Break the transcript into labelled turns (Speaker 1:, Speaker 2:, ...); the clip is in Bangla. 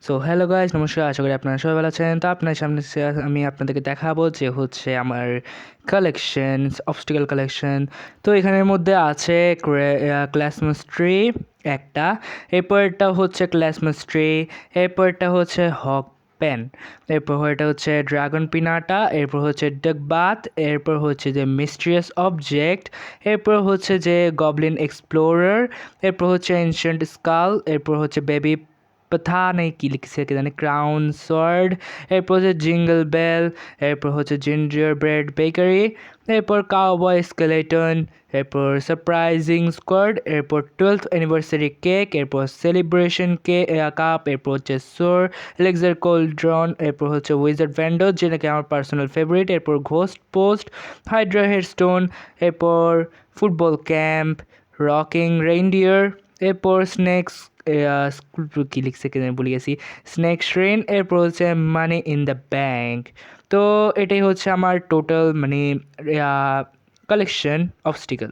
Speaker 1: সো হ্যালো গাইস, নমস্কার। আশা করি আপনারা সবাই ভালো আছেন। তো আপনার সামনে আমি আপনাদেরকে দেখাবো যে হচ্ছে আমার কালেকশন, অবস্টিকেল কালেকশন। তো এখানের মধ্যে আছে ক্লাসমাস ট্রি একটা, এরপরটা হচ্ছে ক্লাসমাস ট্রি, এরপরটা হচ্ছে হক পেন, এরপর এটা হচ্ছে ড্রাগন পিনাটা, এরপর হচ্ছে ডাকবাথ, এরপর হচ্ছে যে মিস্ট্রিয়াস অবজেক্ট, এরপর হচ্ছে যে গবলিন এক্সপ্লোরার, এরপর হচ্ছে এনশিয়েন্ট স্কাল, এরপর হচ্ছে বেবি পথা নেই কী লিখছে কি জানি, ক্রাউন সোয়ার্ড, এরপর হচ্ছে জিঙ্গল বেল, এরপর হচ্ছে জিঞ্জার ব্রেড বেকারি, এরপর কাউবয় স্কেলেটন, এরপর সারপ্রাইজিং স্কোয়াড, এরপর 12th অ্যানিভার্সারি কেক, এরপর সেলিব্রেশন কাপ, এরপর হচ্ছে সোর এলেক্সার কোল্ড্রন, এরপর হচ্ছে উইজার্ড ভ্যান্ডো যেটাকে আমার পার্সোনাল ফেভারিট, এরপর ঘোস্ট পোস্ট, হাইড্রা হেডস্টোন, এরপর ফুটবল ক্যাম্প, রকিং রেইনডিয়ার, এরপর স্নেক্স কী লিখছে কি জানি ভুলে গেছি, স্নেক শ্রেন, এরপর হচ্ছে মানি ইন দ্য ব্যাংক। তো এটাই হচ্ছে আমার টোটাল মানে কালেকশন অবস্টিকল।